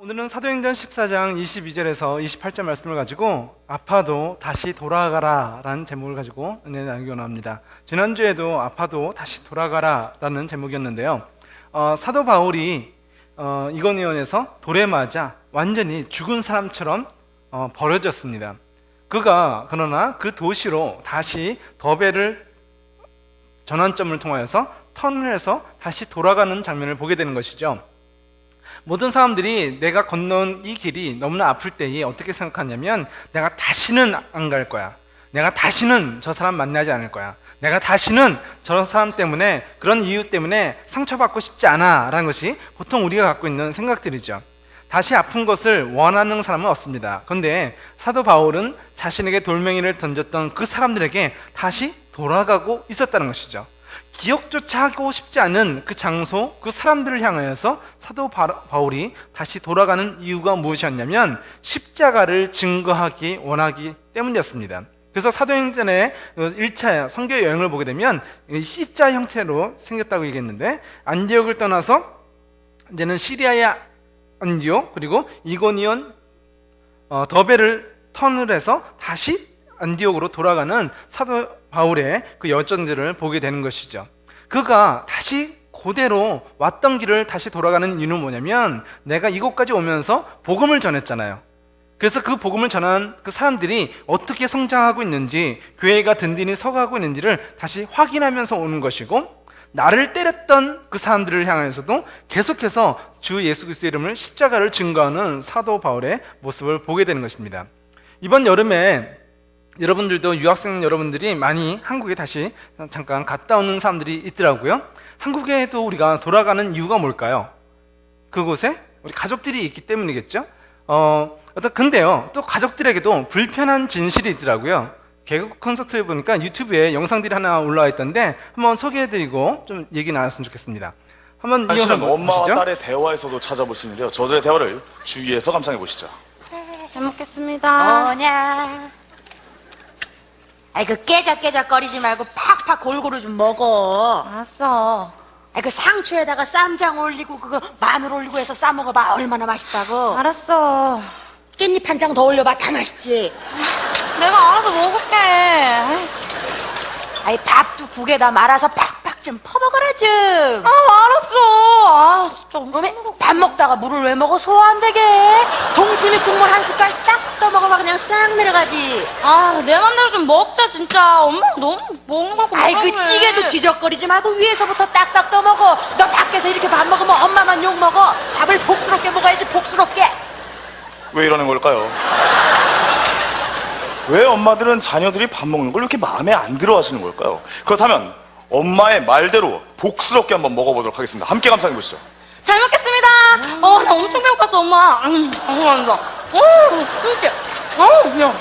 오늘은 사도행전 14장 22절에서 28절 말씀을 가지고 아파도 다시 돌아가라 라는 제목을 가지고 은혜 나누기 원합니다. 지난주에도 아파도 다시 돌아가라 라는 제목이었는데요, 사도 바울이 이고니온에서 돌에 맞아 완전히 죽은 사람처럼 버려졌습니다. 그러나 그 도시로 다시 더베를 전환점을 통하여서 턴을 해서 다시 돌아가는 장면을 보게 되는 것이죠. 모든 사람들이 내가 건너온 이 길이 너무나 아플 때에 어떻게 생각하냐면, 내가 다시는 안 갈 거야, 내가 다시는 저 사람 만나지 않을 거야, 내가 다시는 저 사람 때문에, 그런 이유 때문에 상처받고 싶지 않아 라는 것이 보통 우리가 갖고 있는 생각들이죠. 다시 아픈 것을 원하는 사람은 없습니다. 그런데 사도 바울은 자신에게 돌멩이를 던졌던 그 사람들에게 다시 돌아가고 있었다는 것이죠. 기억조차 하고 싶지 않은 그 장소, 그 사람들을 향하여서 사도 바울이 다시 돌아가는 이유가 무엇이었냐면, 십자가를 증거하기 원하기 때문이었습니다. 그래서 사도행전의 1차 선교 여행을 보게 되면 C자 형태로 생겼다고 얘기했는데, 안디옥을 떠나서 이제는 시리아의 안디옥, 그리고 이고니온 더베를 턴을 해서 다시 안디옥으로 돌아가는 사도 바울의 그 여정들을 보게 되는 것이죠. 그가 다시 그대로 왔던 길을 다시 돌아가는 이유는 뭐냐면, 내가 이곳까지 오면서 복음을 전했잖아요. 그래서 그 복음을 전한 그 사람들이 어떻게 성장하고 있는지, 교회가 든든히 서가고 있는지를 다시 확인하면서 오는 것이고, 나를 때렸던 그 사람들을 향해서도 계속해서 주 예수 그리스도의 이름을, 십자가를 증거하는 사도 바울의 모습을 보게 되는 것입니다. 이번 여름에 여러분들도, 유학생 여러분들이 많이 한국에 다시 잠깐 갔다 오는 사람들이 있더라고요. 한국에도 우리가 돌아가는 이유가 뭘까요? 그곳에 우리 가족들이 있기 때문이겠죠. 근데요, 또 가족들에게도 불편한 진실이 있더라고요. 개그 콘서트에 보니까 유튜브에 영상들이 하나 올라와 있던데, 한번 소개해드리고 좀 얘기 나눴으면 좋겠습니다. 한번 이 영상 엄마와 보시죠. 딸의 대화에서도 찾아보시는데요, 저들의 대화를 주의해서 감상해 보시죠. 잘 먹겠습니다. 뭐냐? 아이, 그 깨작깨작거리지 말고 팍팍 골고루 좀 먹어. 알았어. 아이, 그 상추에다가 쌈장 올리고 그거 마늘 올리고 해서 싸 먹어봐. 얼마나 맛있다고. 알았어. 깻잎 한 장 더 올려봐. 다 맛있지. 내가 알아서 먹을게. 아이, 밥도 국에다 말아서 팍팍 좀 퍼먹어라 좀. 알았어. 아, 진짜. 어메, 밥 먹다가 물을 왜 먹어? 소화 안 되게. 동치미 국물 한 숟갈 딱 떠먹어봐. 그냥 싹 내려가지. 내 맘대로 좀 먹자, 진짜. 엄마 너무 먹는 거 갖고 아이, 뭐라 그 그래. 찌개도 뒤적거리지 말고 위에서부터 딱딱 떠먹어. 너 밖에서 이렇게 밥 먹으면 엄마만 욕먹어. 밥을 복스럽게 먹어야지, 복스럽게. 왜 이러는 걸까요? 왜 엄마들은 자녀들이 밥 먹는 걸 이렇게 마음에 안 들어 하시는 걸까요? 그렇다면 엄마의 말대로 복스럽게 한번 먹어보도록 하겠습니다. 함께 감상해 보시죠. 잘 먹겠습니다. 나 엄청 배고팠어, 엄마. 감사합니다. 이렇게. 그냥.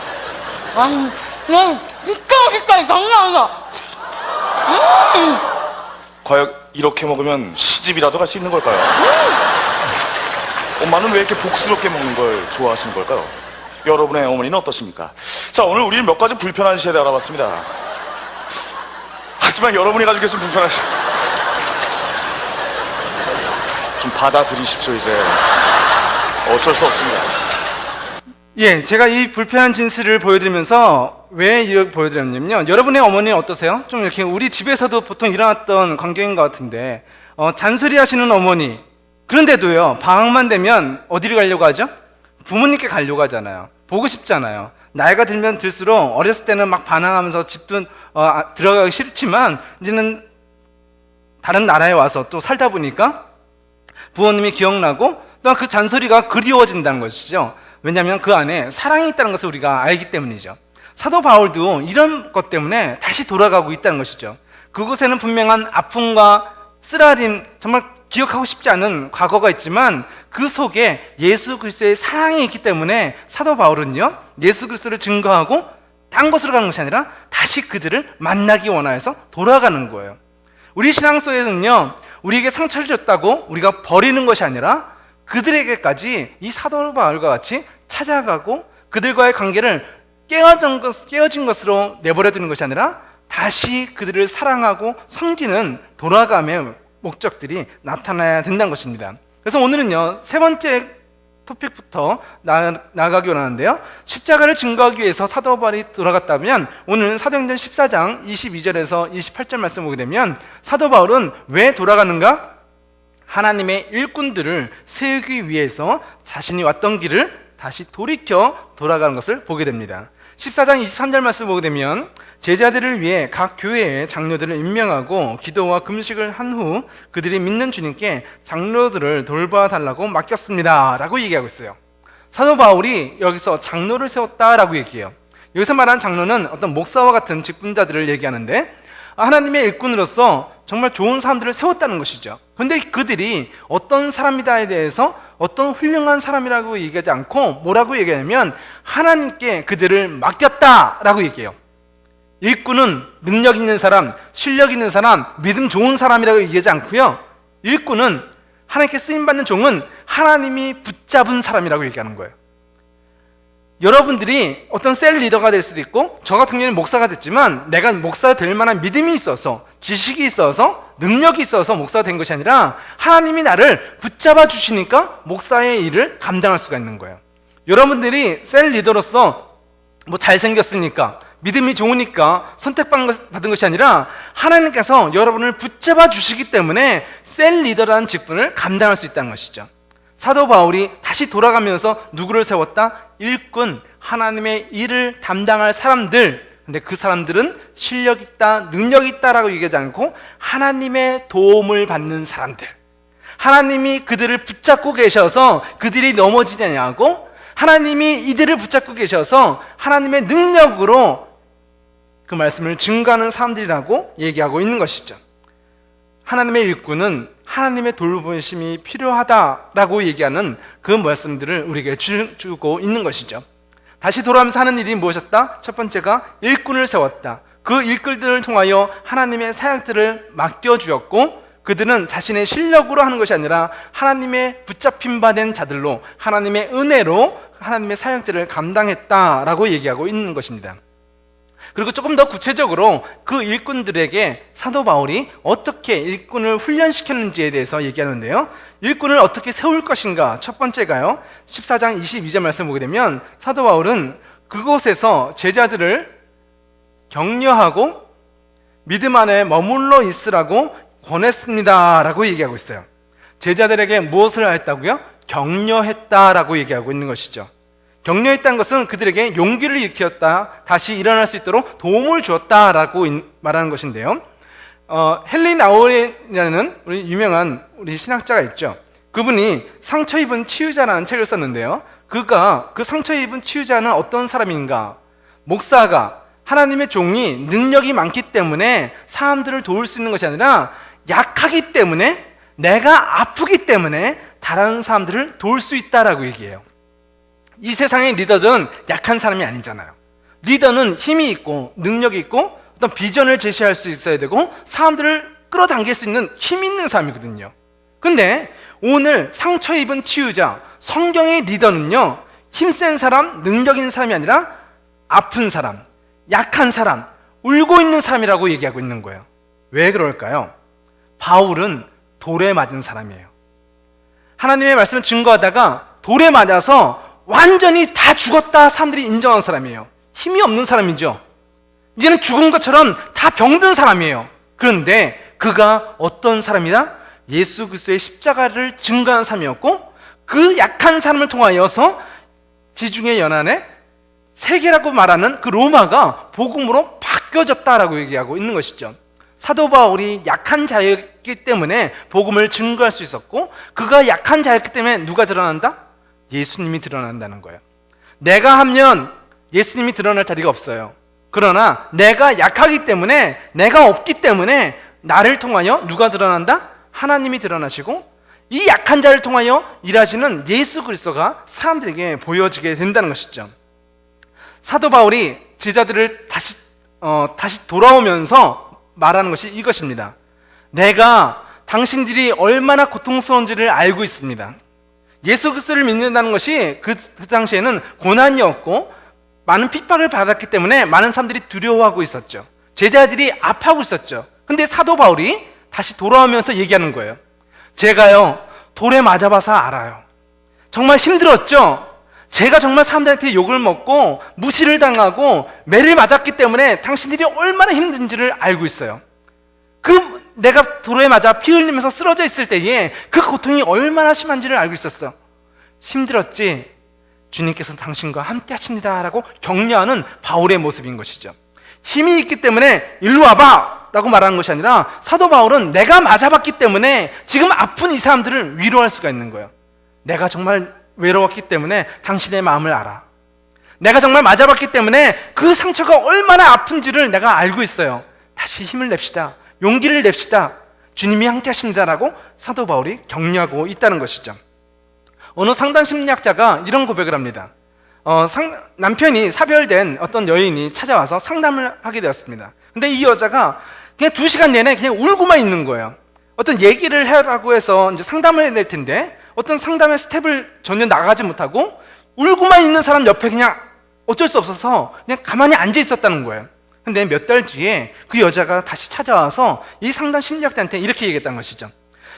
진짜 장난 아니다. 과연 이렇게 먹으면 시집이라도 갈 수 있는 걸까요? 엄마는 왜 이렇게 복스럽게 먹는 걸 좋아하시는 걸까요? 여러분의 어머니는 어떠십니까? 자, 오늘 우리는 몇 가지 불편한 시에 대해 알아봤습니다. 하지만 여러분이 가지고 계신 불편한 시, 좀 받아들이십시오. 이제 어쩔 수 없습니다. 예, 제가 이 불편한 진실을 보여드리면서 왜 이렇게 보여드렸냐면요, 여러분의 어머니는 어떠세요? 좀 이렇게 우리 집에서도 보통 일어났던 광경인 것 같은데, 잔소리 하시는 어머니, 그런데도요, 방학만 되면 어디를 가려고 하죠? 부모님께 가려고 하잖아요. 보고 싶잖아요. 나이가 들면 들수록, 어렸을 때는 막 반항하면서 집도 들어가기 싫지만, 이제는 다른 나라에 와서 또 살다 보니까 부모님이 기억나고 또 그 잔소리가 그리워진다는 것이죠. 왜냐하면 그 안에 사랑이 있다는 것을 우리가 알기 때문이죠. 사도 바울도 이런 것 때문에 다시 돌아가고 있다는 것이죠. 그곳에는 분명한 아픔과 쓰라림, 정말 기억하고 싶지 않은 과거가 있지만, 그 속에 예수 그리스도의 사랑이 있기 때문에 사도 바울은요, 예수 그리스도를 증거하고 딴 곳으로 가는 것이 아니라 다시 그들을 만나기 원하여서 돌아가는 거예요. 우리 신앙 속에는요, 우리에게 상처를 줬다고 우리가 버리는 것이 아니라 그들에게까지 이 사도 바울과 같이 찾아가고 그들과의 관계를 깨어진 것으로 내버려두는 것이 아니라 다시 그들을 사랑하고 섬기는 돌아감의 목적들이 나타나야 된다는 것입니다. 그래서 오늘은요, 세 번째 토픽부터 나아가기 원하는데요. 십자가를 증거하기 위해서 사도 바울이 돌아갔다면 오늘은 사도행전 14장 22절에서 28절 말씀 보게 되면 사도 바울은 왜 돌아가는가? 하나님의 일꾼들을 세우기 위해서 자신이 왔던 길을 다시 돌이켜 돌아가는 것을 보게 됩니다. 14장 23절 말씀 보게 되면 제자들을 위해 각 교회의 장로들을 임명하고 기도와 금식을 한 후 그들이 믿는 주님께 장로들을 돌봐달라고 맡겼습니다 라고 얘기하고 있어요. 사도 바울이 여기서 장로를 세웠다라고 얘기해요. 여기서 말하는 장로는 어떤 목사와 같은 직분자들을 얘기하는데 하나님의 일꾼으로서 정말 좋은 사람들을 세웠다는 것이죠. 그런데 그들이 어떤 사람이다에 대해서 어떤 훌륭한 사람이라고 얘기하지 않고 뭐라고 얘기하냐면 하나님께 그들을 맡겼다라고 얘기해요. 일꾼은 능력 있는 사람, 실력 있는 사람, 믿음 좋은 사람이라고 얘기하지 않고요. 일꾼은 하나님께 쓰임받는 종은 하나님이 붙잡은 사람이라고 얘기하는 거예요. 여러분들이 어떤 셀 리더가 될 수도 있고 저 같은 경우는 목사가 됐지만 내가 목사가 될 만한 믿음이 있어서 지식이 있어서 능력이 있어서 목사가 된 것이 아니라 하나님이 나를 붙잡아 주시니까 목사의 일을 감당할 수가 있는 거예요. 여러분들이 셀 리더로서 뭐 잘생겼으니까 믿음이 좋으니까 선택받은 것이 아니라 하나님께서 여러분을 붙잡아 주시기 때문에 셀 리더라는 직분을 감당할 수 있다는 것이죠. 사도 바울이 다시 돌아가면서 누구를 세웠다? 일꾼, 하나님의 일을 담당할 사람들. 근데 그 사람들은 실력 있다, 능력 있다라고 얘기하지 않고 하나님의 도움을 받는 사람들. 하나님이 그들을 붙잡고 계셔서 그들이 넘어지지 않냐고 하나님이 이들을 붙잡고 계셔서 하나님의 능력으로 그 말씀을 증거하는 사람들이라고 얘기하고 있는 것이죠. 하나님의 일꾼은 하나님의 돌보심이 필요하다라고 얘기하는 그 말씀들을 우리에게 주고 있는 것이죠. 다시 돌아오면서 하는 일이 무엇이었다? 첫 번째가 일꾼을 세웠다. 그 일꾼들을 통하여 하나님의 사역들을 맡겨주었고 그들은 자신의 실력으로 하는 것이 아니라 하나님의 붙잡힌 바 된 자들로 하나님의 은혜로 하나님의 사역들을 감당했다라고 얘기하고 있는 것입니다. 그리고 조금 더 구체적으로 그 일꾼들에게 사도 바울이 어떻게 일꾼을 훈련시켰는지에 대해서 얘기하는데요. 일꾼을 어떻게 세울 것인가? 첫 번째가요. 14장 22절 말씀 보게 되면 사도 바울은 그곳에서 제자들을 격려하고 믿음 안에 머물러 있으라고 권했습니다 라고 얘기하고 있어요. 제자들에게 무엇을 하였다고요? 격려했다라고 얘기하고 있는 것이죠. 격려했다는 것은 그들에게 용기를 일으켰다, 다시 일어날 수 있도록 도움을 주었다라고 말하는 것인데요. 헨리 나우렌이라는 우리 유명한 우리 신학자가 있죠. 그분이 상처 입은 치유자라는 책을 썼는데요. 그가 그 상처 입은 치유자는 어떤 사람인가? 목사가 하나님의 종이 능력이 많기 때문에 사람들을 도울 수 있는 것이 아니라 약하기 때문에 내가 아프기 때문에 다른 사람들을 도울 수 있다라고 얘기해요. 이 세상의 리더들은 약한 사람이 아니잖아요. 리더는 힘이 있고 능력이 있고 어떤 비전을 제시할 수 있어야 되고 사람들을 끌어당길 수 있는 힘 있는 사람이거든요. 근데 오늘 상처 입은 치유자, 성경의 리더는요, 힘센 사람, 능력 있는 사람이 아니라 아픈 사람, 약한 사람, 울고 있는 사람이라고 얘기하고 있는 거예요. 왜 그럴까요? 바울은 돌에 맞은 사람이에요. 하나님의 말씀을 증거하다가 돌에 맞아서 완전히 다 죽었다 사람들이 인정한 사람이에요. 힘이 없는 사람이죠. 이제는 죽은 것처럼 다 병든 사람이에요. 그런데 그가 어떤 사람이다? 예수 그리스도의 십자가를 증거한 사람이었고 그 약한 사람을 통하여서 지중해 연안에 세계라고 말하는 그 로마가 복음으로 바뀌어졌다라고 얘기하고 있는 것이죠. 사도 바울이 약한 자였기 때문에 복음을 증거할 수 있었고 그가 약한 자였기 때문에 누가 드러난다? 예수님이 드러난다는 거예요. 내가 하면 예수님이 드러날 자리가 없어요. 그러나 내가 약하기 때문에 내가 없기 때문에 나를 통하여 누가 드러난다? 하나님이 드러나시고 이 약한 자를 통하여 일하시는 예수 그리스도가 사람들에게 보여지게 된다는 것이죠. 사도 바울이 제자들을 다시 돌아오면서 말하는 것이 이것입니다. 내가 당신들이 얼마나 고통스러운지를 알고 있습니다. 예수 그리스도를 믿는다는 것이 그 당시에는 고난이었고 많은 핍박을 받았기 때문에 많은 사람들이 두려워하고 있었죠. 제자들이 아파하고 있었죠. 근데 사도 바울이 다시 돌아오면서 얘기하는 거예요. 제가요 돌에 맞아봐서 알아요. 정말 힘들었죠. 제가 정말 사람들한테 욕을 먹고 무시를 당하고 매를 맞았기 때문에 당신들이 얼마나 힘든지를 알고 있어요. 내가 도로에 맞아 피 흘리면서 쓰러져 있을 때에 그 고통이 얼마나 심한지를 알고 있었어. 힘들었지? 주님께서 당신과 함께 하십니다 라고 격려하는 바울의 모습인 것이죠. 힘이 있기 때문에 일로 와봐 라고 말하는 것이 아니라 사도 바울은 내가 맞아봤기 때문에 지금 아픈 이 사람들을 위로할 수가 있는 거예요. 내가 정말 외로웠기 때문에 당신의 마음을 알아. 내가 정말 맞아봤기 때문에 그 상처가 얼마나 아픈지를 내가 알고 있어요. 다시 힘을 냅시다. 용기를 냅시다. 주님이 함께 하십니다라고 사도 바울이 격려하고 있다는 것이죠. 어느 상담 심리학자가 이런 고백을 합니다. 남편이 사별된 어떤 여인이 찾아와서 상담을 하게 되었습니다. 근데 이 여자가 그냥 2시간 내내 그냥 울고만 있는 거예요. 어떤 얘기를 하라고 해서 이제 상담을 해야 될 텐데 어떤 상담의 스텝을 전혀 나가지 못하고 울고만 있는 사람 옆에 그냥 어쩔 수 없어서 그냥 가만히 앉아 있었다는 거예요. 근데 몇 달 뒤에 그 여자가 다시 찾아와서 이 상담 심리학자한테 이렇게 얘기했다는 것이죠.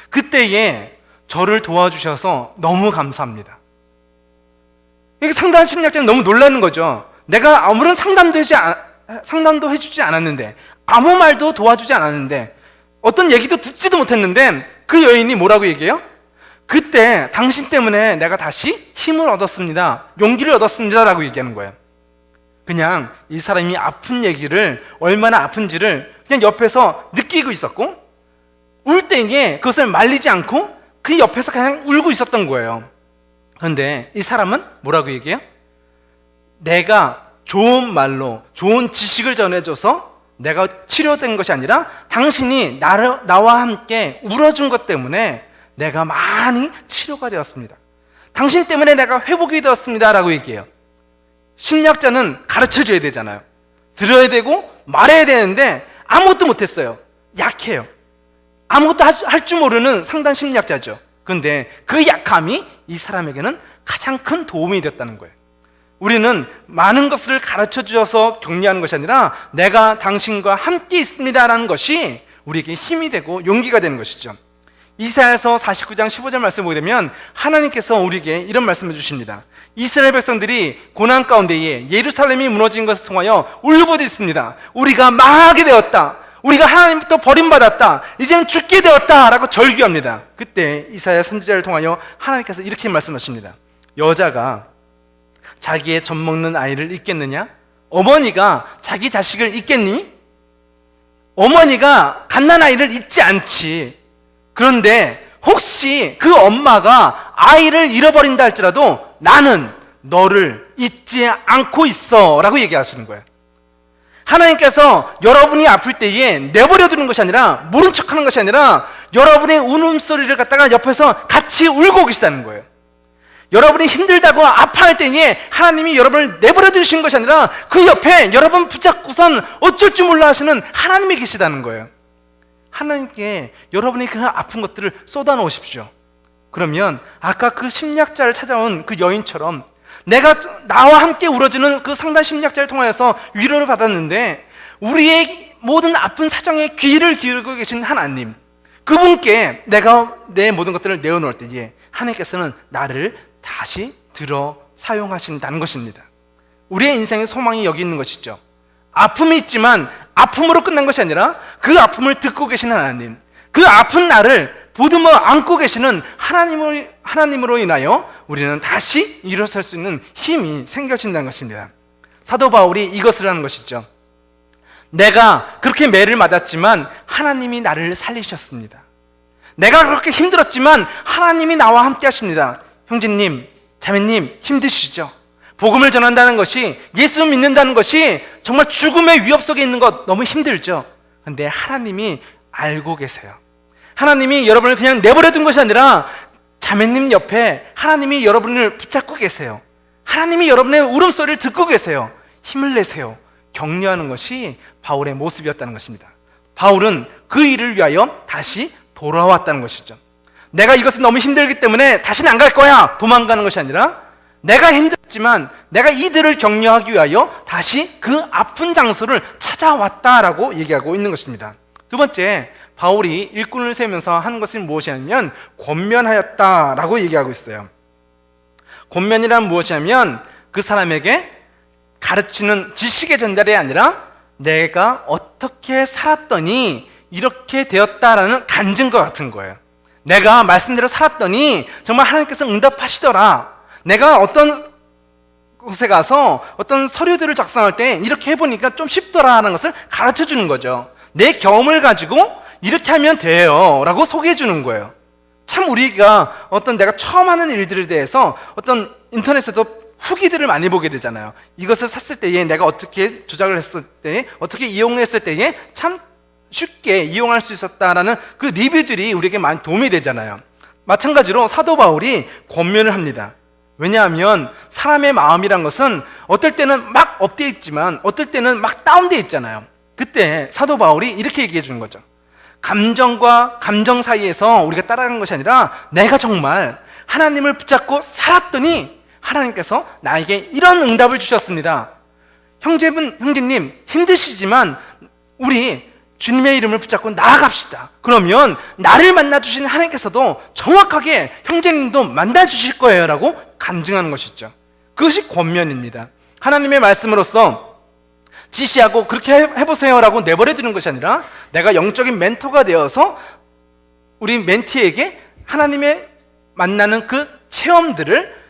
그때에 저를 도와주셔서 너무 감사합니다. 이게 상담 심리학자는 너무 놀라는 거죠. 내가 아무런 상담도 해주지 않았는데, 아무 말도 도와주지 않았는데, 어떤 얘기도 듣지도 못했는데 그 여인이 뭐라고 얘기해요? 그때 당신 때문에 내가 다시 힘을 얻었습니다. 용기를 얻었습니다 라고 얘기하는 거예요. 그냥 이 사람이 아픈 얘기를 얼마나 아픈지를 그냥 옆에서 느끼고 있었고 울 때에 그것을 말리지 않고 그 옆에서 그냥 울고 있었던 거예요. 그런데 이 사람은 뭐라고 얘기해요? 내가 좋은 말로 좋은 지식을 전해줘서 내가 치료된 것이 아니라 당신이 나와 함께 울어준 것 때문에 내가 많이 치료가 되었습니다. 당신 때문에 내가 회복이 되었습니다 라고 얘기해요. 심리학자는 가르쳐줘야 되잖아요. 들어야 되고 말해야 되는데 아무것도 못했어요. 약해요. 아무것도 할 줄 모르는 상담 심리학자죠. 그런데 그 약함이 이 사람에게는 가장 큰 도움이 됐다는 거예요. 우리는 많은 것을 가르쳐 주셔서 격려하는 것이 아니라 내가 당신과 함께 있습니다라는 것이 우리에게 힘이 되고 용기가 되는 것이죠. 이사야서 49장 15절 말씀 보게 되면 하나님께서 우리에게 이런 말씀을 주십니다. 이스라엘 백성들이 고난 가운데에 예루살렘이 무너진 것을 통하여 울부짖습니다. 우리가 망하게 되었다. 우리가 하나님부터 버림받았다. 이제는 죽게 되었다 라고 절규합니다. 그때 이사야 선지자를 통하여 하나님께서 이렇게 말씀하십니다. 여자가 자기의 젖 먹는 아이를 잊겠느냐? 어머니가 자기 자식을 잊겠니? 어머니가 갓난아이를 잊지 않지. 그런데 혹시 그 엄마가 아이를 잃어버린다 할지라도 나는 너를 잊지 않고 있어 라고 얘기하시는 거예요. 하나님께서 여러분이 아플 때에 내버려 두는 것이 아니라 모른 척하는 것이 아니라 여러분의 운음소리를 갖다가 옆에서 같이 울고 계시다는 거예요. 여러분이 힘들다고 아파할 때에 하나님이 여러분을 내버려 두신 것이 아니라 그 옆에 여러분 붙잡고선 어쩔 줄 몰라 하시는 하나님이 계시다는 거예요. 하나님께 여러분이 그 아픈 것들을 쏟아 놓으십시오. 그러면 아까 그 심리학자를 찾아온 그 여인처럼 내가 나와 함께 울어주는 그 상담 심리학자를 통하여서 위로를 받았는데 우리의 모든 아픈 사정에 귀를 기울이고 계신 하나님, 그분께 내가 내 모든 것들을 내어놓을 때에 하나님께서는 나를 다시 들어 사용하신다는 것입니다. 우리의 인생의 소망이 여기 있는 것이죠. 아픔이 있지만 아픔으로 끝난 것이 아니라 그 아픔을 듣고 계시는 하나님, 그 아픈 나를 보듬어 안고 계시는 하나님으로 인하여 우리는 다시 일어설 수 있는 힘이 생겨진다는 것입니다. 사도 바울이 이것을 하는 것이죠. 내가 그렇게 매를 맞았지만 하나님이 나를 살리셨습니다. 내가 그렇게 힘들었지만 하나님이 나와 함께 하십니다. 형제님, 자매님 힘드시죠? 복음을 전한다는 것이, 예수 믿는다는 것이 정말 죽음의 위협 속에 있는 것 너무 힘들죠? 그런데 하나님이 알고 계세요. 하나님이 여러분을 그냥 내버려 둔 것이 아니라 자매님 옆에 하나님이 여러분을 붙잡고 계세요. 하나님이 여러분의 울음소리를 듣고 계세요. 힘을 내세요. 격려하는 것이 바울의 모습이었다는 것입니다. 바울은 그 일을 위하여 다시 돌아왔다는 것이죠. 내가 이것은 너무 힘들기 때문에 다시는 안 갈 거야 도망가는 것이 아니라 내가 힘들지만 내가 이들을 격려하기 위하여 다시 그 아픈 장소를 찾아왔다라고 얘기하고 있는 것입니다. 두 번째, 바울이 일꾼을 세우면서 하는 것은 무엇이냐면 권면하였다라고 얘기하고 있어요. 권면이란 무엇이냐면 그 사람에게 가르치는 지식의 전달이 아니라 내가 어떻게 살았더니 이렇게 되었다라는 간증과 같은 거예요. 내가 말씀대로 살았더니 정말 하나님께서 응답하시더라. 내가 어떤 곳에 가서 어떤 서류들을 작성할 때 이렇게 해보니까 좀 쉽더라라는 것을 가르쳐 주는 거죠. 내 경험을 가지고 이렇게 하면 돼요 라고 소개해 주는 거예요. 참 우리가 어떤 내가 처음 하는 일들에 대해서 어떤 인터넷에도 후기들을 많이 보게 되잖아요. 이것을 샀을 때에 내가 어떻게 조작을 했을 때, 어떻게 이용했을 때에 참 쉽게 이용할 수 있었다라는 그 리뷰들이 우리에게 많이 도움이 되잖아요. 마찬가지로 사도 바울이 권면을 합니다. 왜냐하면 사람의 마음이란 것은 어떨 때는 막 업되어 있지만 어떨 때는 막 다운되어 있잖아요. 그때 사도 바울이 이렇게 얘기해 주는 거죠. 감정과 감정 사이에서 우리가 따라간 것이 아니라 내가 정말 하나님을 붙잡고 살았더니 하나님께서 나에게 이런 응답을 주셨습니다. 형제님 힘드시지만 우리 주님의 이름을 붙잡고 나아갑시다. 그러면 나를 만나주신 하나님께서도 정확하게 형제님도 만나주실 거예요 라고 간증하는 것이죠. 그것이 권면입니다. 하나님의 말씀으로서 지시하고 그렇게 해보세요 라고 내버려 두는 것이 아니라 내가 영적인 멘토가 되어서 우리 멘티에게 하나님의 만나는 그 체험들을,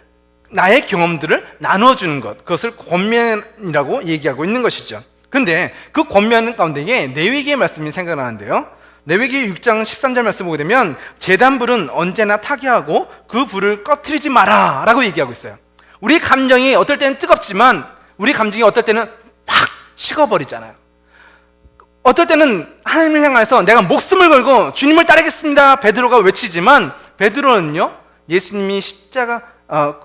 나의 경험들을 나눠주는 것, 그것을 권면이라고 얘기하고 있는 것이죠. 근데 그 권면 가운데에 레위기의 말씀이 생각나는데요. 레위기 6장 13절 말씀 보게 되면 제단불은 언제나 타게 하고 그 불을 꺼트리지 마라 라고 얘기하고 있어요. 우리 감정이 어떨 때는 뜨겁지만 우리 감정이 어떨 때는 팍 식어버리잖아요. 어떨 때는 하나님을 향해서 내가 목숨을 걸고 주님을 따르겠습니다 베드로가 외치지만 베드로는요, 예수님이 십자가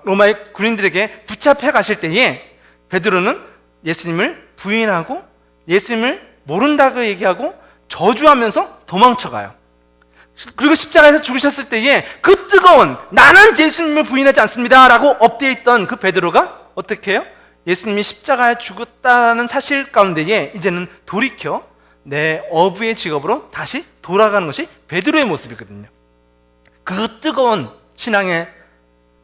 로마의 군인들에게 붙잡혀 가실 때에 베드로는 예수님을 부인하고 예수님을 모른다고 얘기하고 저주하면서 도망쳐가요. 그리고 십자가에서 죽으셨을 때에 그 뜨거운 나는 예수님을 부인하지 않습니다 라고 엎드려 있던 그 베드로가 어떻게 해요? 예수님이 십자가에 죽었다는 사실 가운데에 이제는 돌이켜 내 어부의 직업으로 다시 돌아가는 것이 베드로의 모습이거든요. 그 뜨거운 신앙의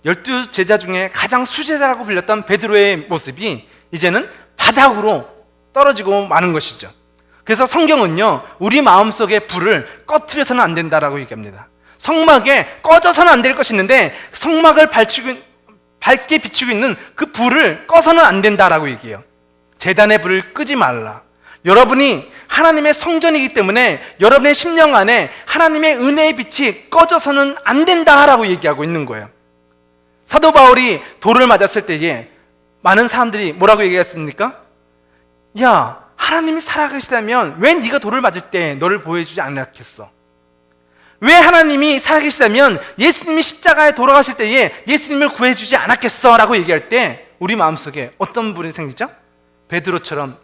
12 제자 중에 가장 수제자라고 불렸던 베드로의 모습이 이제는 바닥으로 떨어지고 마는 것이죠. 그래서 성경은요, 우리 마음속의 불을 꺼트려서는 안 된다라고 얘기합니다. 성막에 꺼져서는 안 될 것이 있는데 성막을 밝게 비추고 있는 그 불을 꺼서는 안 된다라고 얘기해요. 제단의 불을 끄지 말라. 여러분이 하나님의 성전이기 때문에 여러분의 심령 안에 하나님의 은혜의 빛이 꺼져서는 안 된다라고 얘기하고 있는 거예요. 사도 바울이 돌을 맞았을 때에 많은 사람들이 뭐라고 얘기했습니까? 야, 하나님이 살아계시다면 왜 네가 돌을 맞을 때 너를 보여주지 않았겠어? 왜 하나님이 살아계시다면 예수님이 십자가에 돌아가실 때에 예수님을 구해주지 않았겠어? 라고 얘기할 때 우리 마음속에 어떤 분이 생기죠? 베드로처럼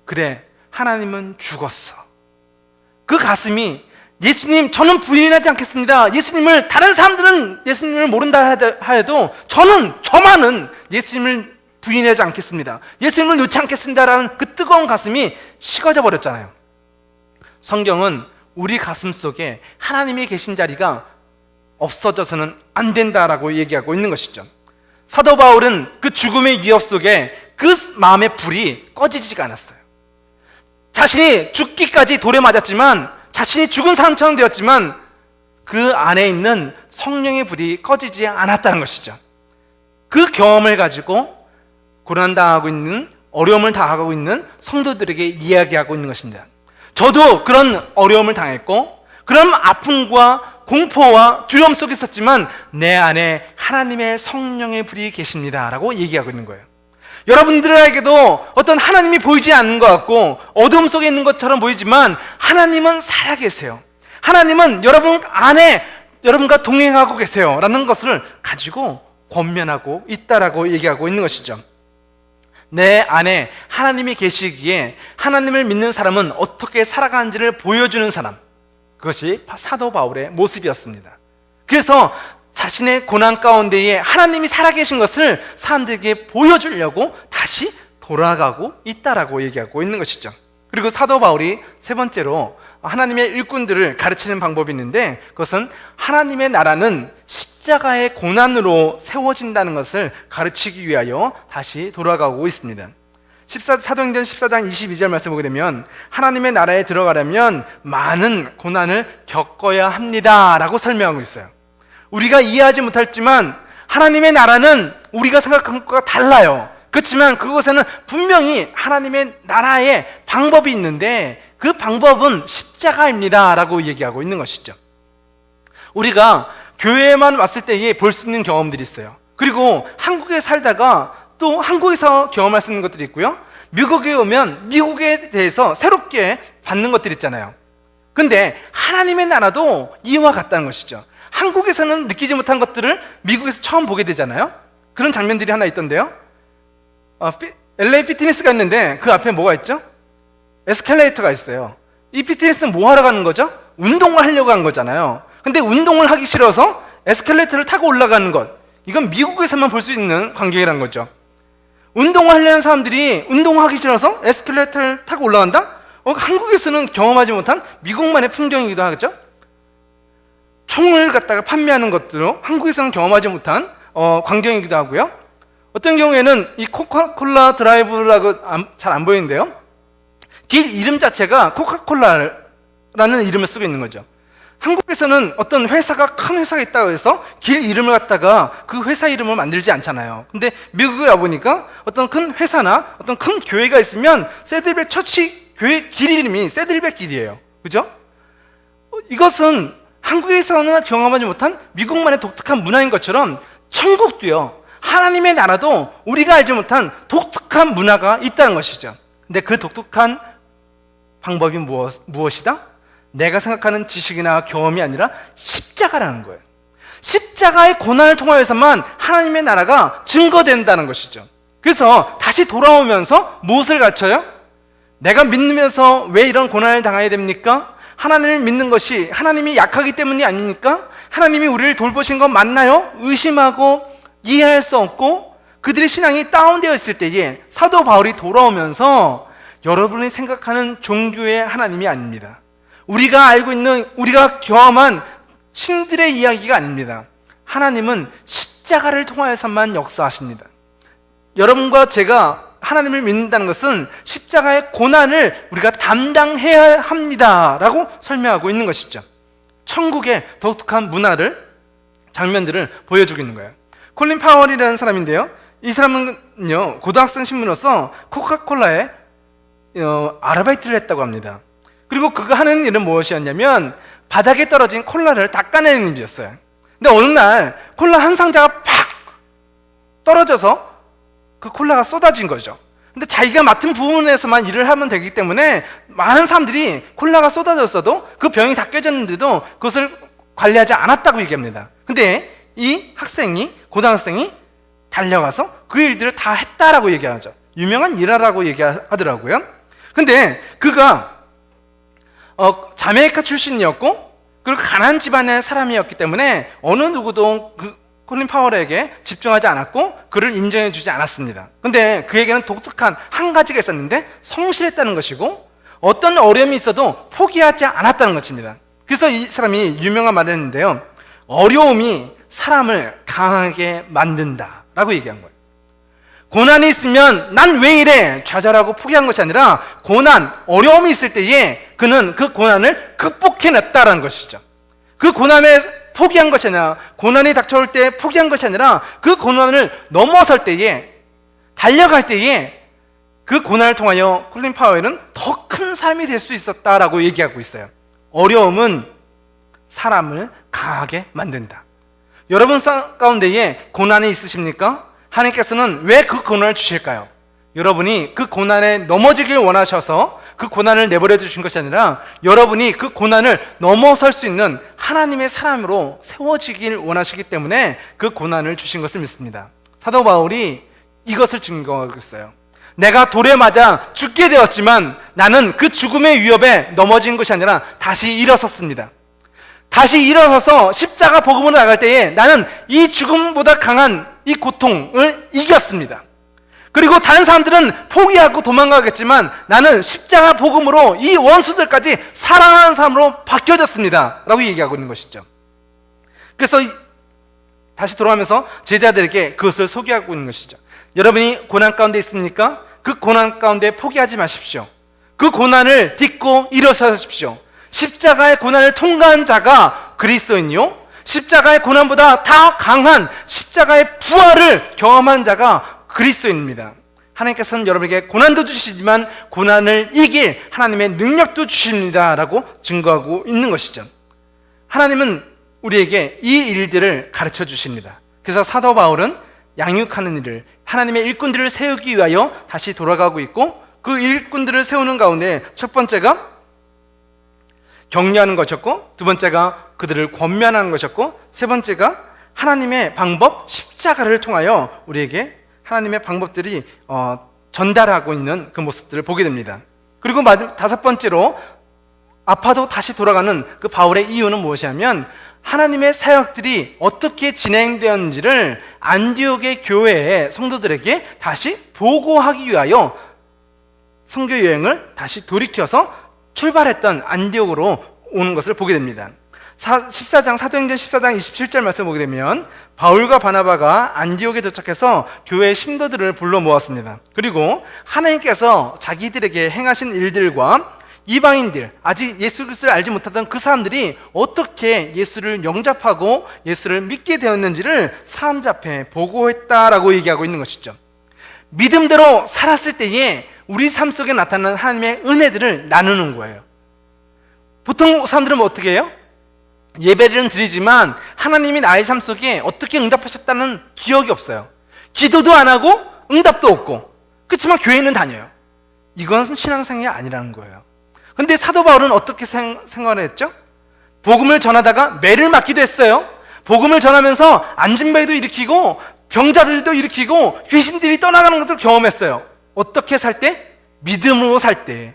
그래, 하나님은 죽었어. 그 가슴이 예수님 저는 부인하지 않겠습니다. 예수님을, 다른 사람들은 예수님을 모른다 하여도 저만은 예수님을 부인하지 않겠습니다. 예수님을 놓지 않겠습니다라는 그 뜨거운 가슴이 식어져 버렸잖아요. 성경은 우리 가슴 속에 하나님이 계신 자리가 없어져서는 안 된다라고 얘기하고 있는 것이죠. 사도 바울은 그 죽음의 위협 속에 그 마음의 불이 꺼지지가 않았어요. 자신이 죽기까지 돌에 맞았지만, 자신이 죽은 사람처럼 되었지만 그 안에 있는 성령의 불이 꺼지지 않았다는 것이죠. 그 경험을 가지고 고난당하고 있는, 어려움을 당하고 있는 성도들에게 이야기하고 있는 것입니다. 저도 그런 어려움을 당했고 그런 아픔과 공포와 두려움 속에 있었지만 내 안에 하나님의 성령의 불이 계십니다 라고 얘기하고 있는 거예요. 여러분들에게도 어떤 하나님이 보이지 않는 것 같고 어둠 속에 있는 것처럼 보이지만 하나님은 살아계세요. 하나님은 여러분 안에 여러분과 동행하고 계세요 라는 것을 가지고 권면하고 있다라고 얘기하고 있는 것이죠. 내 안에 하나님이 계시기에 하나님을 믿는 사람은 어떻게 살아가는지를 보여주는 사람, 그것이 사도 바울의 모습이었습니다. 그래서 자신의 고난 가운데에 하나님이 살아계신 것을 사람들에게 보여주려고 다시 돌아가고 있다라고 얘기하고 있는 것이죠. 그리고 사도 바울이 세 번째로 하나님의 일꾼들을 가르치는 방법이 있는데 그것은 하나님의 나라는 십자가의 고난으로 세워진다는 것을 가르치기 위하여 다시 돌아가고 있습니다. 사도행전 14장 22절 말씀 보게 되면 하나님의 나라에 들어가려면 많은 고난을 겪어야 합니다 라고 설명하고 있어요. 우리가 이해하지 못했지만 하나님의 나라는 우리가 생각한 것과 달라요. 그렇지만 그곳에는 분명히 하나님의 나라의 방법이 있는데 그 방법은 십자가입니다 라고 얘기하고 있는 것이죠. 우리가 교회에만 왔을 때에 볼 수 있는 경험들이 있어요. 그리고 한국에 살다가 또 한국에서 경험할 수 있는 것들이 있고요. 미국에 오면 미국에 대해서 새롭게 받는 것들이 있잖아요. 근데 하나님의 나라도 이와 같다는 것이죠. 한국에서는 느끼지 못한 것들을 미국에서 처음 보게 되잖아요. 그런 장면들이 하나 있던데요. LA 피트니스가 있는데 그 앞에 뭐가 있죠? 에스컬레이터가 있어요. 이 피트니스는 뭐 하러 가는 거죠? 운동을 하려고 하는 거잖아요. 근데 운동을 하기 싫어서 에스컬레이터를 타고 올라가는 것, 이건 미국에서만 볼 수 있는 광경이라는 거죠. 운동을 하려는 사람들이 운동하기 싫어서 에스컬레이터를 타고 올라간다? 한국에서는 경험하지 못한 미국만의 풍경이기도 하겠죠? 총을 갖다가 판매하는 것들로 한국에서는 경험하지 못한 광경이기도 하고요. 어떤 경우에는 이 코카콜라 드라이브라고 잘 안 보이는데요. 길 이름 자체가 코카콜라라는 이름을 쓰고 있는 거죠. 한국에서는 어떤 회사가 큰 회사가 있다고 해서 길 이름을 갖다가 그 회사 이름을 만들지 않잖아요. 근데 미국에 와보니까 어떤 큰 회사나 어떤 큰 교회가 있으면 세들백 처치 교회 길 이름이 세들백 길이에요. 그죠? 이것은 한국에서는 경험하지 못한 미국만의 독특한 문화인 것처럼 천국도요, 하나님의 나라도 우리가 알지 못한 독특한 문화가 있다는 것이죠. 근데 그 독특한 방법이 무엇이다? 내가 생각하는 지식이나 경험이 아니라 십자가라는 거예요. 십자가의 고난을 통하여서만 하나님의 나라가 증거된다는 것이죠. 그래서 다시 돌아오면서 무엇을 갖춰요? 내가 믿으면서 왜 이런 고난을 당해야 됩니까? 하나님을 믿는 것이 하나님이 약하기 때문이 아닙니까? 하나님이 우리를 돌보신 건 맞나요? 의심하고 이해할 수 없고 그들의 신앙이 다운되어 있을 때에 사도 바울이 돌아오면서 여러분이 생각하는 종교의 하나님이 아닙니다. 우리가 알고 있는, 우리가 경험한 신들의 이야기가 아닙니다. 하나님은 십자가를 통하여서만 역사하십니다. 여러분과 제가 하나님을 믿는다는 것은 십자가의 고난을 우리가 담당해야 합니다 라고 설명하고 있는 것이죠. 천국의 독특한 문화를, 장면들을 보여주고 있는 거예요. 콜린 파월이라는 사람인데요, 이 사람은요 고등학생 신분으로서 코카콜라에 아르바이트를 했다고 합니다. 그리고 그가 하는 일은 무엇이었냐면 바닥에 떨어진 콜라를 닦아내는 일이었어요. 근데 어느 날 콜라 한 상자가 팍 떨어져서 그 콜라가 쏟아진 거죠. 근데 자기가 맡은 부분에서만 일을 하면 되기 때문에 많은 사람들이 콜라가 쏟아졌어도 그 병이 다 깨졌는데도 그것을 관리하지 않았다고 얘기합니다. 근데 이 학생이, 고등학생이 달려가서 그 일들을 다 했다라고 얘기하죠. 유명한 일화라고 얘기하더라고요. 근데 그가 자메이카 출신이었고 그리고 가난한 집안의 사람이었기 때문에 어느 누구도 그 콜린 파월에게 집중하지 않았고 그를 인정해 주지 않았습니다. 근데 그에게는 독특한 한 가지가 있었는데 성실했다는 것이고 어떤 어려움이 있어도 포기하지 않았다는 것입니다. 그래서 이 사람이 유명한 말을 했는데요, 어려움이 사람을 강하게 만든다 라고 얘기한 거예요. 고난이 있으면 난 왜 이래 좌절하고 포기한 것이 아니라 고난, 어려움이 있을 때에 그는 그 고난을 극복해냈다라는 것이죠. 그 고난에 포기한 것이 아니라, 고난이 닥쳐올 때 포기한 것이 아니라 그 고난을 넘어설 때에, 달려갈 때에 그 고난을 통하여 콜린 파웰은 더 큰 삶이 될 수 있었다라고 얘기하고 있어요. 어려움은 사람을 강하게 만든다. 여러분 가운데에 고난이 있으십니까? 하나님께서는 왜 그 고난을 주실까요? 여러분이 그 고난에 넘어지길 원하셔서 그 고난을 내버려 두신 것이 아니라 여러분이 그 고난을 넘어설 수 있는 하나님의 사람으로 세워지길 원하시기 때문에 그 고난을 주신 것을 믿습니다. 사도 바울이 이것을 증거하고 있어요. 내가 돌에 맞아 죽게 되었지만 나는 그 죽음의 위협에 넘어진 것이 아니라 다시 일어섰습니다. 다시 일어서서 십자가 복음으로 나갈 때에 나는 이 죽음보다 강한 이 고통을 이겼습니다. 그리고 다른 사람들은 포기하고 도망가겠지만 나는 십자가 복음으로 이 원수들까지 사랑하는 사람으로 바뀌어졌습니다 라고 얘기하고 있는 것이죠. 그래서 다시 돌아가면서 제자들에게 그것을 소개하고 있는 것이죠. 여러분이 고난 가운데 있습니까? 그 고난 가운데 포기하지 마십시오. 그 고난을 딛고 일어서십시오. 십자가의 고난을 통과한 자가 그리스도인이요, 십자가의 고난보다 더 강한 십자가의 부활을 경험한 자가 그리스도인입니다. 하나님께서는 여러분에게 고난도 주시지만 고난을 이길 하나님의 능력도 주십니다 라고 증거하고 있는 것이죠. 하나님은 우리에게 이 일들을 가르쳐 주십니다. 그래서 사도 바울은 양육하는 일을, 하나님의 일꾼들을 세우기 위하여 다시 돌아가고 있고, 그 일꾼들을 세우는 가운데 첫 번째가 격려하는 것이었고, 두 번째가 그들을 권면하는 것이었고, 세 번째가 하나님의 방법 십자가를 통하여 우리에게 하나님의 방법들이 전달하고 있는 그 모습들을 보게 됩니다. 그리고 다섯 번째로 아파도 다시 돌아가는 그 바울의 이유는 무엇이냐면, 하나님의 사역들이 어떻게 진행되었는지를 안디옥의 교회의 성도들에게 다시 보고하기 위하여 선교 여행을 다시 돌이켜서 출발했던 안디옥으로 오는 것을 보게 됩니다. 14장 사도행전 14장 27절 말씀 보게 되면 바울과 바나바가 안디옥에 도착해서 교회의 신도들을 불러 모았습니다. 그리고 하나님께서 자기들에게 행하신 일들과 이방인들, 아직 예수 그리스도를 알지 못하던 그 사람들이 어떻게 예수를 영접하고 예수를 믿게 되었는지를 사람들 앞에 보고했다라고 얘기하고 있는 것이죠. 믿음대로 살았을 때에 우리 삶 속에 나타나는 하나님의 은혜들을 나누는 거예요. 보통 사람들은 어떻게 해요? 예배를 드리지만 하나님이 나의 삶 속에 어떻게 응답하셨다는 기억이 없어요. 기도도 안 하고 응답도 없고, 그렇지만 교회는 다녀요. 이건 신앙생활이 아니라는 거예요. 근데 사도 바울은 어떻게 생활을 했죠? 복음을 전하다가 매를 맞기도 했어요. 복음을 전하면서 안진뱅이도 일으키고 병자들도 일으키고 귀신들이 떠나가는 것을 경험했어요. 어떻게 살 때? 믿음으로 살 때.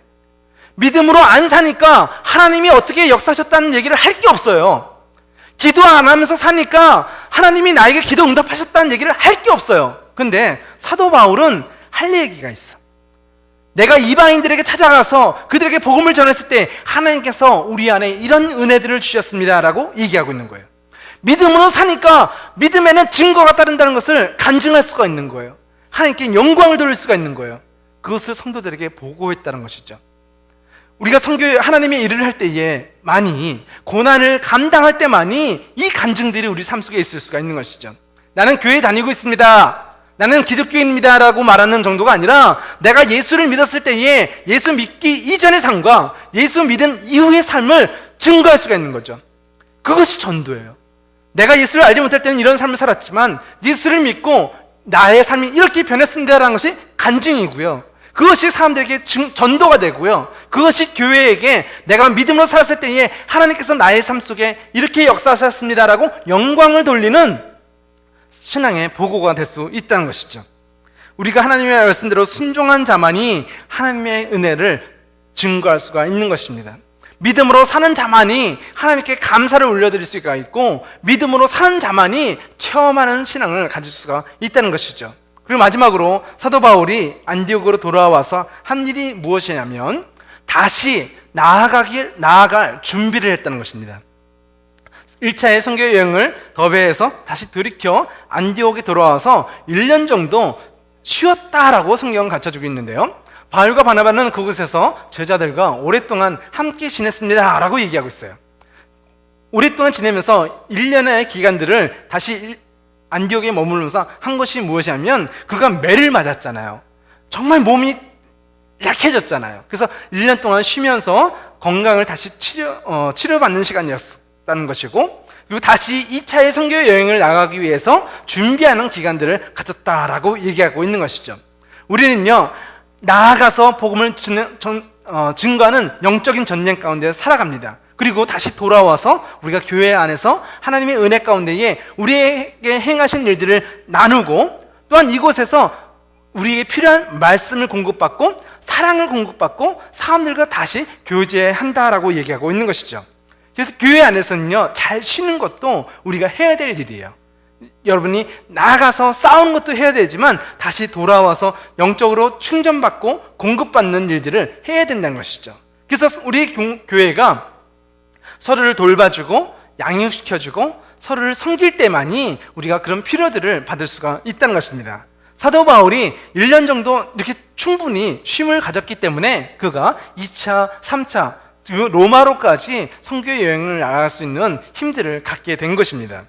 믿음으로 안 사니까 하나님이 어떻게 역사하셨다는 얘기를 할 게 없어요. 기도 안 하면서 사니까 하나님이 나에게 기도 응답하셨다는 얘기를 할 게 없어요. 근데 사도 바울은 할 얘기가 있어. 내가 이방인들에게 찾아가서 그들에게 복음을 전했을 때 하나님께서 우리 안에 이런 은혜들을 주셨습니다 라고 얘기하고 있는 거예요. 믿음으로 사니까 믿음에는 증거가 따른다는 것을 간증할 수가 있는 거예요. 하나님께 영광을 돌릴 수가 있는 거예요. 그것을 성도들에게 보고했다는 것이죠. 우리가 선교에 하나님의 일을 할 때에 많이 고난을 감당할 때만이 이 간증들이 우리 삶 속에 있을 수가 있는 것이죠. 나는 교회 다니고 있습니다, 나는 기독교인입니다 라고 말하는 정도가 아니라 내가 예수를 믿었을 때에 예수 믿기 이전의 삶과 예수 믿은 이후의 삶을 증거할 수가 있는 거죠. 그것이 전도예요. 내가 예수를 알지 못할 때는 이런 삶을 살았지만 예수를 믿고 나의 삶이 이렇게 변했습니다라는 것이 간증이고요. 그것이 사람들에게 전도가 되고요. 그것이 교회에게 내가 믿음으로 살았을 때에 하나님께서 나의 삶 속에 이렇게 역사하셨습니다라고 영광을 돌리는 신앙의 보고가 될 수 있다는 것이죠. 우리가 하나님의 말씀대로 순종한 자만이 하나님의 은혜를 증거할 수가 있는 것입니다. 믿음으로 사는 자만이 하나님께 감사를 올려드릴 수가 있고, 믿음으로 사는 자만이 체험하는 신앙을 가질 수가 있다는 것이죠. 그리고 마지막으로 사도 바울이 안디옥으로 돌아와서 한 일이 무엇이냐면 다시 나아갈 준비를 했다는 것입니다. 1차의 선교 여행을 더베에서 다시 돌이켜 안디옥에 돌아와서 1년 정도 쉬었다라고 성경은 가르쳐주고 있는데요, 바울과 바나바는 그곳에서 제자들과 오랫동안 함께 지냈습니다 라고 얘기하고 있어요. 오랫동안 지내면서 1년의 기간들을 다시 안디옥에 머물면서 한 것이 무엇이냐면 그가 매를 맞았잖아요. 정말 몸이 약해졌잖아요. 그래서 1년 동안 쉬면서 건강을 다시 치료받는 시간이었다는 것이고, 그리고 다시 2차의 선교 여행을 나가기 위해서 준비하는 기간들을 가졌다라고 얘기하고 있는 것이죠. 우리는요, 나아가서 복음을 증거하는 영적인 전쟁 가운데 살아갑니다. 그리고 다시 돌아와서 우리가 교회 안에서 하나님의 은혜 가운데에 우리에게 행하신 일들을 나누고, 또한 이곳에서 우리에게 필요한 말씀을 공급받고 사랑을 공급받고 사람들과 다시 교제한다라고 얘기하고 있는 것이죠. 그래서 교회 안에서는요, 잘 쉬는 것도 우리가 해야 될 일이에요. 여러분이 나가서 싸우는 것도 해야 되지만 다시 돌아와서 영적으로 충전받고 공급받는 일들을 해야 된다는 것이죠. 그래서 우리 교회가 서로를 돌봐주고 양육시켜주고 서로를 섬길 때만이 우리가 그런 피로들을 받을 수가 있다는 것입니다. 사도 바울이 1년 정도 이렇게 충분히 쉼을 가졌기 때문에 그가 2차, 3차, 로마로까지 선교 여행을 나갈 수 있는 힘들을 갖게 된 것입니다.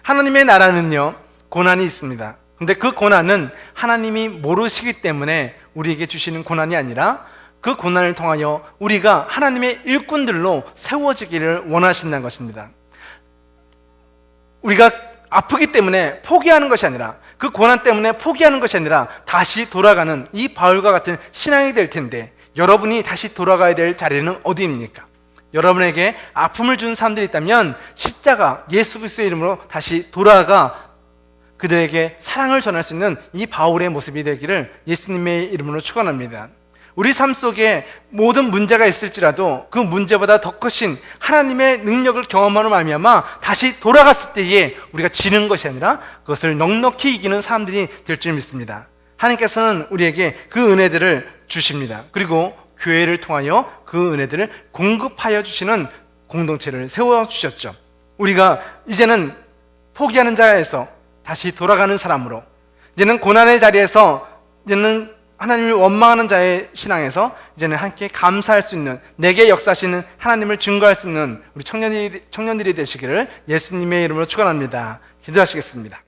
하나님의 나라는요, 고난이 있습니다. 근데 그 고난은 하나님이 모르시기 때문에 우리에게 주시는 고난이 아니라 그 고난을 통하여 우리가 하나님의 일꾼들로 세워지기를 원하신다는 것입니다. 우리가 아프기 때문에 포기하는 것이 아니라, 그 고난 때문에 포기하는 것이 아니라 다시 돌아가는 이 바울과 같은 신앙이 될 텐데, 여러분이 다시 돌아가야 될 자리는 어디입니까? 여러분에게 아픔을 준 사람들이 있다면 십자가 예수 그리스도의 이름으로 다시 돌아가 그들에게 사랑을 전할 수 있는 이 바울의 모습이 되기를 예수님의 이름으로 축원합니다. 우리 삶 속에 모든 문제가 있을지라도 그 문제보다 더 크신 하나님의 능력을 경험하는 말미암아 다시 돌아갔을 때에 우리가 지는 것이 아니라 그것을 넉넉히 이기는 사람들이 될 줄 믿습니다. 하나님께서는 우리에게 그 은혜들을 주십니다. 그리고 교회를 통하여 그 은혜들을 공급하여 주시는 공동체를 세워주셨죠. 우리가 이제는 포기하는 자에서 다시 돌아가는 사람으로, 이제는 고난의 자리에서 이제는 하나님을 원망하는 자의 신앙에서 이제는 함께 감사할 수 있는, 내게 역사하시는 하나님을 증거할 수 있는 우리 청년들이 되시기를 예수님의 이름으로 축원합니다. 기도하시겠습니다.